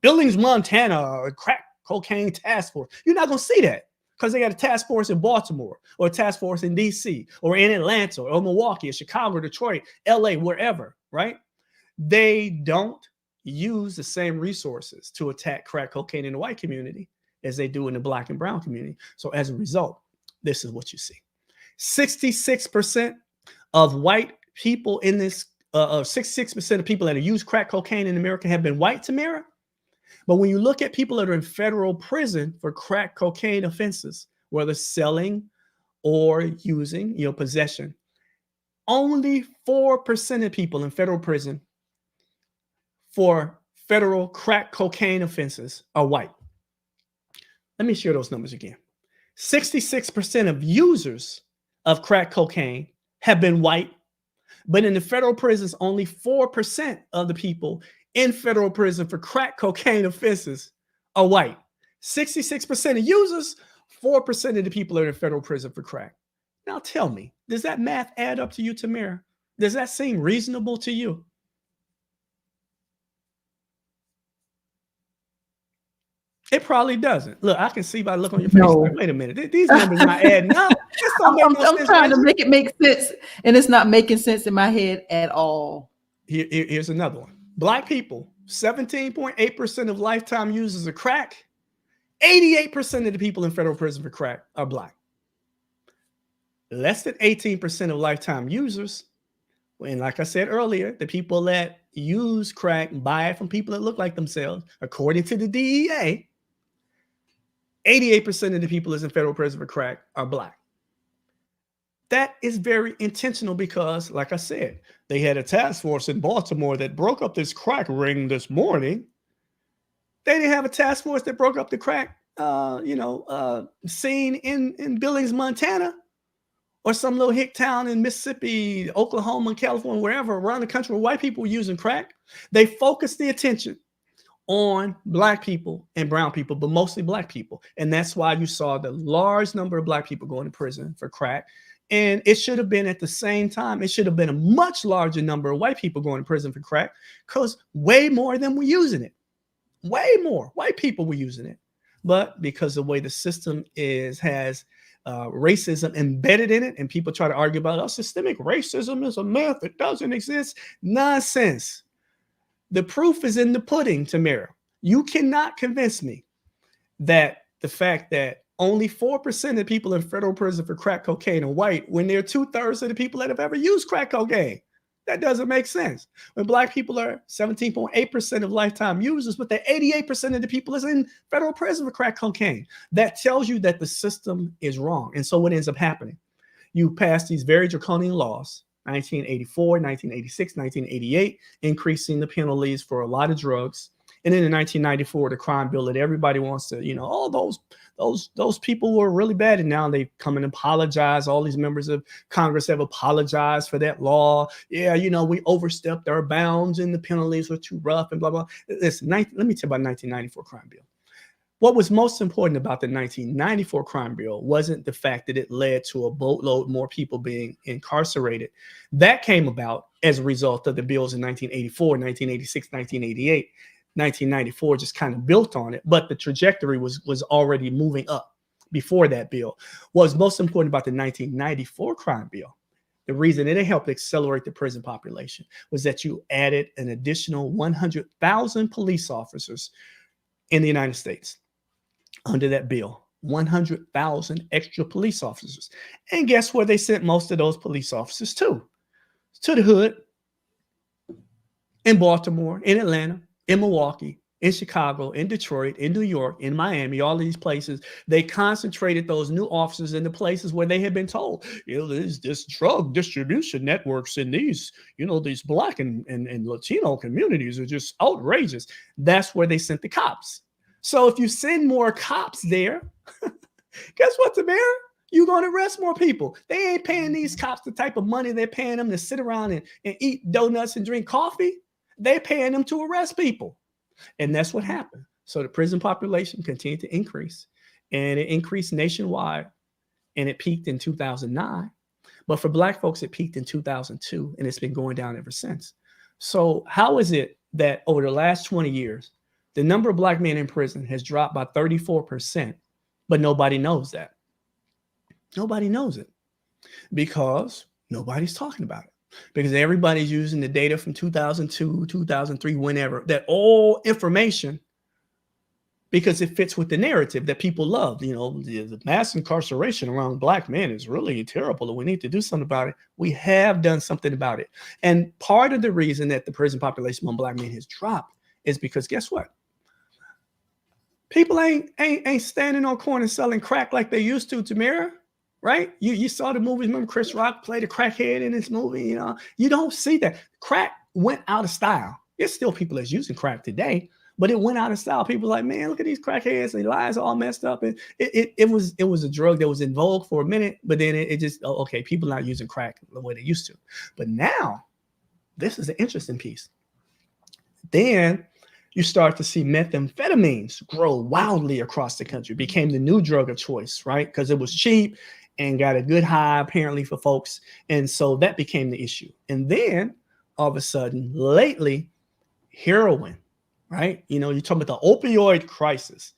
Billings, Montana, crack cocaine task force. You're not going to see that. Because they got a task force in Baltimore or a task force in DC or in Atlanta or Milwaukee or Chicago, Detroit, LA, wherever, right? They don't use the same resources to attack crack cocaine in the white community as they do in the black and brown community. So as a result, this is what you see. 66% of white people in this, 66% of people that have used crack cocaine in America have been white, Tamara. But when you look at people that are in federal prison for crack cocaine offenses, whether selling or using, possession, only 4% of people in federal prison for federal crack cocaine offenses are white. Let me share those numbers again. 66% of users of crack cocaine have been white, but in the federal prisons, only 4% of the people in federal prison for crack cocaine offenses are white. 66% of users, 4% of the people are in federal prison for crack. Now tell me, does that math add up to you, Tamara? Does that seem reasonable to you? It probably doesn't. Look, I can see by the look on your face. No. Like, wait a minute, these numbers not adding up. I'm trying to make it make sense, and it's not making sense in my head at all. Here's another one. Black people, 17.8% of lifetime users of crack. 88% of the people in federal prison for crack are black. Less than 18% of lifetime users. And like I said earlier, the people that use crack and buy it from people that look like themselves, according to the DEA, 88% of the people that's in federal prison for crack are black. That is very intentional because, like I said, they had a task force in Baltimore that broke up this crack ring this morning. They didn't have a task force that broke up the crack, scene in Billings, Montana, or some little hick town in Mississippi, Oklahoma, California, wherever around the country where white people were using crack. They focused the attention on black people and brown people, but mostly black people. And that's why you saw the large number of black people going to prison for crack. And it should have been at the same time, it should have been a much larger number of white people going to prison for crack because way more of them were using it. Way more white people were using it. But because the way the system has racism embedded in it, and people try to argue about systemic racism is a myth, it doesn't exist. Nonsense. The proof is in the pudding, Tamara. You cannot convince me that the fact that only 4% of people in federal prison for crack cocaine are white when they're 2/3 of the people that have ever used crack cocaine. That doesn't make sense. When black people are 17.8% of lifetime users, but they're 88% of the people is in federal prison for crack cocaine. That tells you that the system is wrong. And so what ends up happening? You pass these very draconian laws, 1984, 1986, 1988, increasing the penalties for a lot of drugs. And then in 1994, the crime bill that everybody wants to, oh, those people were really bad. And now they come and apologize. All these members of Congress have apologized for that law. Yeah, we overstepped our bounds and the penalties were too rough and blah, blah. Listen, let me tell you about 1994 crime bill. What was most important about the 1994 crime bill wasn't the fact that it led to a boatload more people being incarcerated. That came about as a result of the bills in 1984, 1986, 1988. 1994 just kind of built on it, but the trajectory was already moving up before that bill. What was most important about the 1994 crime bill, the reason it helped accelerate the prison population, was that you added an additional 100,000 police officers in the United States. Under that bill, 100,000 extra police officers. And guess where they sent most of those police officers to? To the hood, in Baltimore, in Atlanta, in Milwaukee, in Chicago, in Detroit, in New York, in Miami, all these places. They concentrated those new officers in the places where they had been told, there's this drug distribution networks in these, these Black and Latino communities are just outrageous. That's where they sent the cops. So if you send more cops there, guess what, Tamara? You're going to arrest more people. They ain't paying these cops the type of money they're paying them to sit around and eat donuts and drink coffee. They're paying them to arrest people. And that's what happened. So the prison population continued to increase, and it increased nationwide, and it peaked in 2009. But for Black folks, it peaked in 2002, and it's been going down ever since. So how is it that over the last 20 years, the number of Black men in prison has dropped by 34%, but nobody knows that? Nobody knows it because nobody's talking about it. Because everybody's using the data from 2002, 2003, whenever, that all information, because it fits with the narrative that people love. The mass incarceration around Black men is really terrible, and we need to do something about it. We have done something about it. And part of the reason that the prison population among Black men has dropped is because guess what? People ain't standing on corners selling crack like they used to, Tamara, right? You saw the movie. Remember Chris Rock played a crackhead in this movie? You don't see that. Crack went out of style. There's still people that's using crack today, but it went out of style. People are like, man, look at these crackheads. Their lives all messed up. And it was a drug that was in vogue for a minute, but then it just, okay, people not using crack the way they used to. But now, this is the interesting piece. Then you start to see methamphetamines grow wildly across the country. It became the new drug of choice, right? Because it was cheap and got a good high, apparently, for folks. And so that became the issue. And then, all of a sudden, lately, heroin, right? You're talking about the opioid crisis.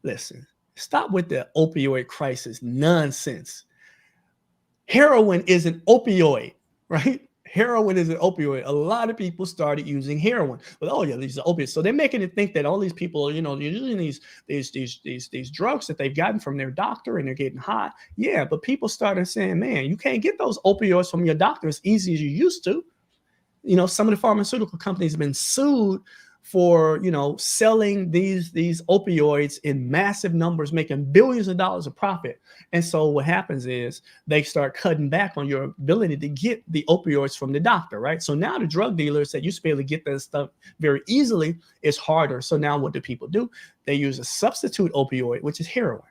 Listen, stop with the opioid crisis nonsense. Heroin is an opioid, right? Heroin is an opioid. A lot of people started using heroin. But these are opiates. So they're making it think that all these people are, using these drugs that they've gotten from their doctor and they're getting high. Yeah, but people started saying, man, you can't get those opioids from your doctor as easy as you used to. Some of the pharmaceutical companies have been sued for, selling these opioids in massive numbers, making billions of dollars of profit. And so what happens is they start cutting back on your ability to get the opioids from the doctor, right? So now the drug dealers that used to be able to get that stuff very easily is harder. So now what do people do? They use a substitute opioid, which is heroin.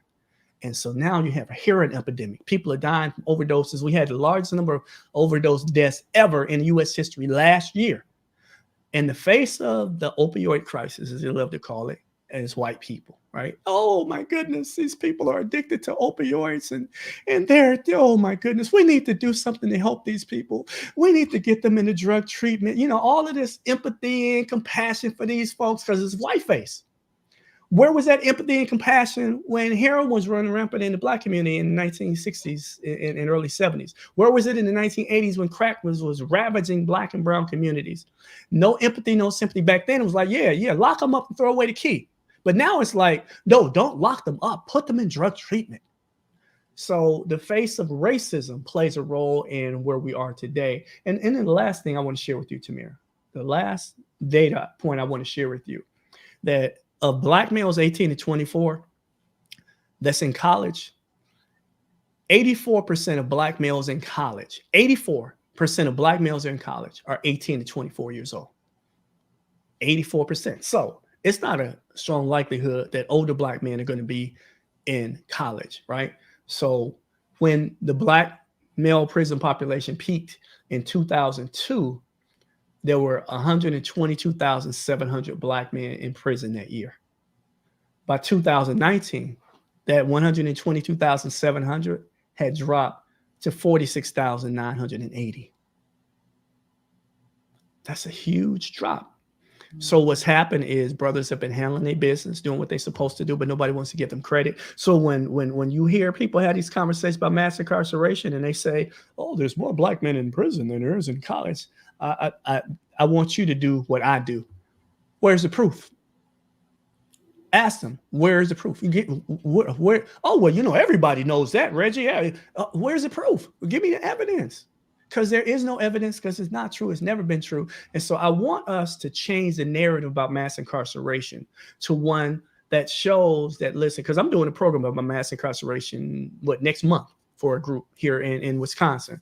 And so now you have a heroin epidemic. People are dying from overdoses. We had the largest number of overdose deaths ever in U.S. history last year. In the face of the opioid crisis, as they love to call it, as white people, right? Oh my goodness, these people are addicted to opioids and they're, oh my goodness, we need to do something to help these people. We need to get them into drug treatment. All of this empathy and compassion for these folks because it's whiteface. Where was that empathy and compassion when heroin was running rampant in the Black community in the 1960s and early 70s? Where was it in the 1980s when crack was ravaging Black and brown communities? No empathy, no sympathy. Back then, it was like, yeah, lock them up and throw away the key. But now it's like, no, don't lock them up. Put them in drug treatment. So the face of racism plays a role in where we are today. And then the last thing I want to share with you, Tamara, the last data point I want to share with you, that of Black males 18 to 24 that's in college, 84% of Black males in college, 84% of Black males in college are 18 to 24 years old. 84%. So it's not a strong likelihood that older black men are going to be in college, right? So when the black male prison population peaked in 2002, there were 122,700 black men in prison that year. By 2019, that 122,700 had dropped to 46,980. That's a huge drop. So what's happened is brothers have been handling their business, doing what they're supposed to do, but nobody wants to give them credit. So when you hear people have these conversations about mass incarceration and they say, "Oh, there's more black men in prison than there is in college," I want you to do what I do. Where's the proof? Ask them, where's the proof? You get where? Oh, well, everybody knows that, Reggie. Yeah. Where's the proof? Give me the evidence. Because there is no evidence, because it's not true. It's never been true. And so I want us to change the narrative about mass incarceration to one that shows that, listen, because I'm doing a program about mass incarceration, next month for a group here in Wisconsin.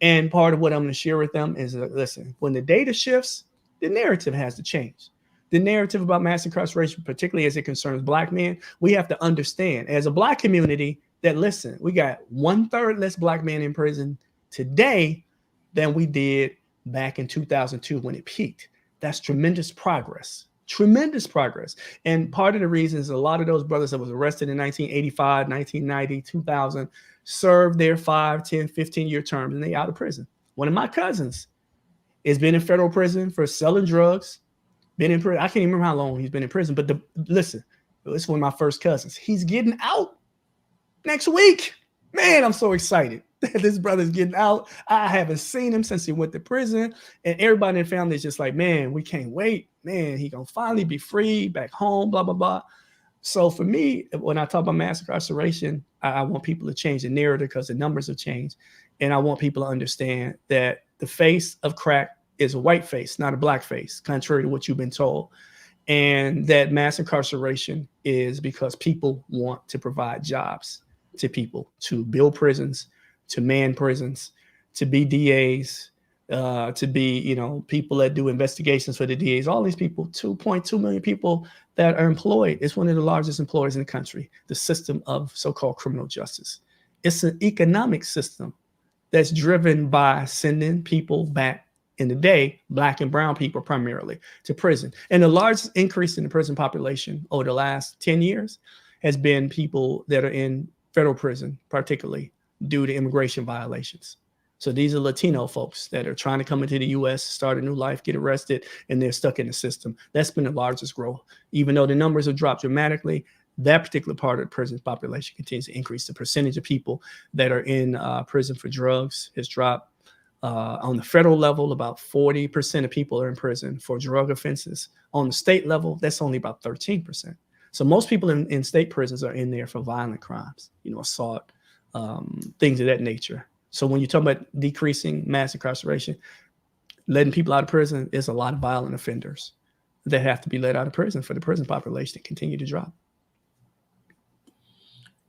And part of what I'm going to share with them is, listen, when the data shifts, the narrative has to change. The narrative about mass incarceration, particularly as it concerns black men, we have to understand as a black community that, listen, we got 1/3 less black men in prison today than we did back in 2002 when it peaked. That's tremendous progress. Tremendous progress. And part of the reason is a lot of those brothers that was arrested in 1985, 1990, 2000 served their 5, 10, 15-year terms and they out of prison. One of my cousins has been in federal prison for selling drugs, been in prison. I can't even remember how long he's been in prison, but listen, it's one of my first cousins. He's getting out next week. Man, I'm so excited. This brother's getting out. I haven't seen him since he went to prison. And everybody in the family is just like, man, we can't wait. Man, he gonna finally be free, back home, blah, blah, blah. So for me, when I talk about mass incarceration, I want people to change the narrative because the numbers have changed. And I want people to understand that the face of crack is a white face, not a black face, contrary to what you've been told. And that mass incarceration is because people want to provide jobs to people, to build prisons, to man prisons, to be DAs, to be, people that do investigations for the DAs, all these people, 2.2 million people that are employed. It's one of the largest employers in the country, the system of so-called criminal justice. It's an economic system that's driven by sending people back in the day, black and brown people primarily, to prison. And the largest increase in the prison population over the last 10 years has been people that are in federal prison, particularly due to immigration violations. So these are Latino folks that are trying to come into the U.S., start a new life, get arrested, and they're stuck in the system. That's been the largest growth. Even though the numbers have dropped dramatically, that particular part of the prison population continues to increase. The percentage of people that are in prison for drugs has dropped. On the federal level, about 40% of people are in prison for drug offenses. On the state level, that's only about 13%. So most people in state prisons are in there for violent crimes, assault, things of that nature. So when you talk about decreasing mass incarceration, letting people out of prison, is a lot of violent offenders that have to be let out of prison for the prison population to continue to drop.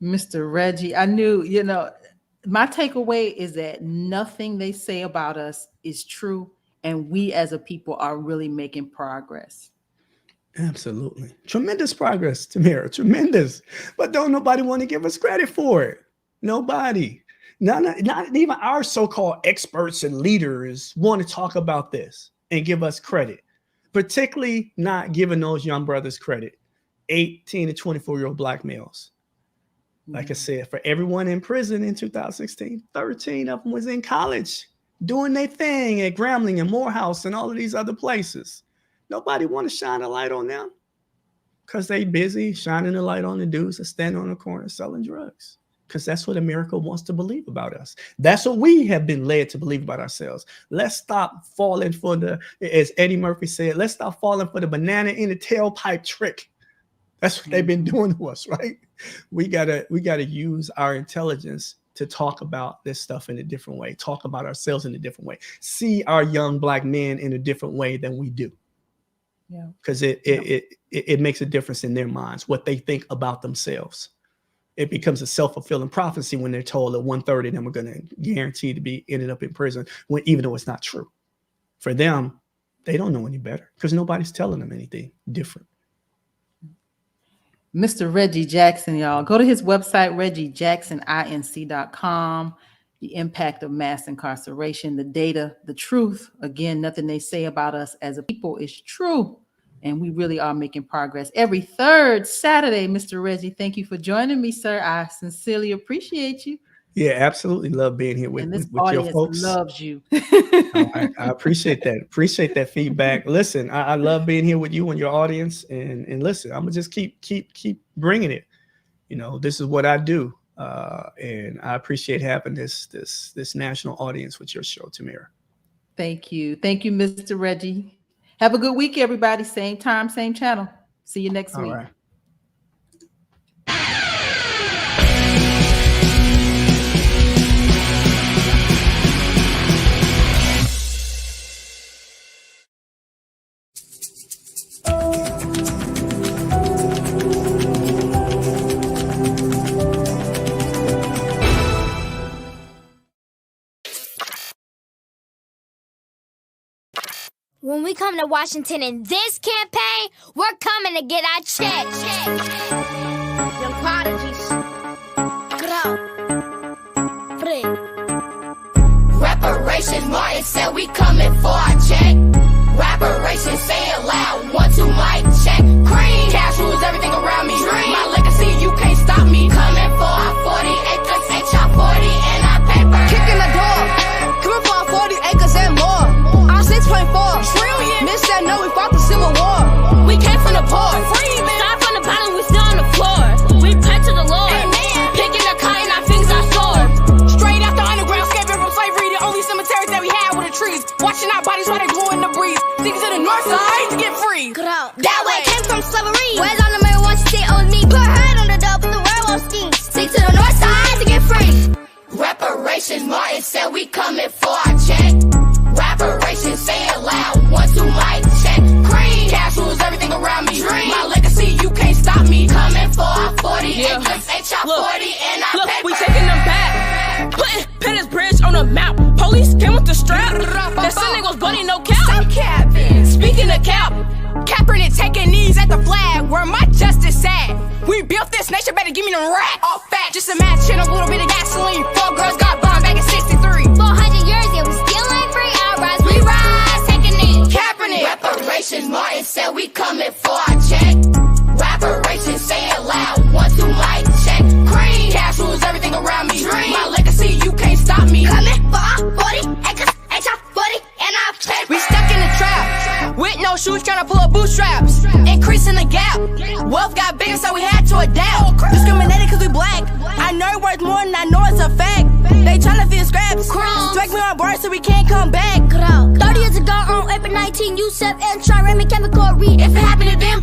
Mr. Reggie, I knew, my takeaway is that nothing they say about us is true. And we as a people are really making progress. Absolutely. Tremendous progress, Tamara. Tremendous. But don't nobody want to give us credit for it. Nobody. Not even our so-called experts and leaders want to talk about this and give us credit, particularly not giving those young brothers credit, 18 to 24-year-old black males. Like I said, for everyone in prison in 2016, 13 of them was in college doing their thing at Grambling and Morehouse and all of these other places. Nobody want to shine a light on them because they busy shining the light on the dudes that stand on the corner selling drugs. Because that's what America wants to believe about us. That's what we have been led to believe about ourselves. Let's stop falling for as Eddie Murphy said, let's stop falling for the banana in the tailpipe trick. That's what they've been doing to us, right? We gotta use our intelligence to talk about this stuff in a different way, talk about ourselves in a different way, see our young black men in a different way than we do. Yeah. Because it makes a difference in their minds, what they think about themselves. It becomes a self-fulfilling prophecy when they're told that 1/3 of them are going to guarantee to be ended up in prison, even though it's not true. For them, they don't know any better because nobody's telling them anything different. Mr. Reggie Jackson, y'all. Go to his website, reggiejacksoninc.com. The impact of mass incarceration, the data, the truth. Again, nothing they say about us as a people is true. And we really are making progress every third Saturday. Mr. Reggie, thank you for joining me, sir. I sincerely appreciate you. Yeah, absolutely love being here with your folks. Loves you. I appreciate that. Appreciate that feedback. Listen, I love being here with you and your audience. And listen, I'm gonna just keep bringing it. You know, this is what I do. And I appreciate having this national audience with your show, Tamara. Thank you, Mr. Reggie. Have a good week, everybody. Same time, same channel. See you next week. All right. When we come to Washington in this campaign, we're coming to get our check. Young prodigies. Grow. Free. Reparations, Martin said we coming for our check. Reparations, say it loud, 1, 2, mic check. Cream, cash rules everything around me. Dream. My legacy, you can't stop me. Coming for our 40 acres, HR 40 and our paper. Kicking the door, coming for our 40 acres and more. Our 6.4 trillion. Miss that no, we fought the Civil War. We came from the poor. Start from the bottom, we still on the floor. We pray to the Lord. Amen. Picking the cotton, our fingers are sore. Straight out the underground, escaping from slavery. The only cemeteries that we had were the trees. Watching our bodies while they blew in the breeze. Thinking to the north side to get free. That way came from slavery. Where's on the mirror once you sit on me? Put her head on the door, put the werewolf scheme. Stick to the north side to get free. Reparations, Martin said we coming for our check. Reparations, say it loud, 1, 2, mic check. Cream, cash rules everything around me. Dream. My legacy, you can't stop me. Coming for our 40 acres, HR 40 and our look, paper. we taking them back. Putting Pettis Bridge on the map. Police came with the strap. That Sunday was bloody, no cap. Stop capping. Speaking of cap, Capping it, taking knees at the flag. Where my justice at? We built this nation, better give me them racks. All fat, just imagine a little bit of gasoline. 4 girls got bombed back in 63. 400 years, yeah, we still ain't free. I rise, we rise, taking it. Capping it. Reparations, Martin said we coming for our check. Reparations, say it loud, 1, 2, mic check. Cream, Cash rules everything around me. Dream. My legacy, you can't stop me. Coming for our 40 acres, HR 40 and our paper. We stuck in the trap, with no shoes, trying to pull up bootstraps. Increasing the gap, wealth got bigger, so we had to adapt. Discriminated cause we black, I know it worth more than I know it's a fact. They tryna feel scraps, strike me on board so we can't come back. 30 years ago on April 19, Yusef and Try Raymond Chemical Reed. If it happened to them,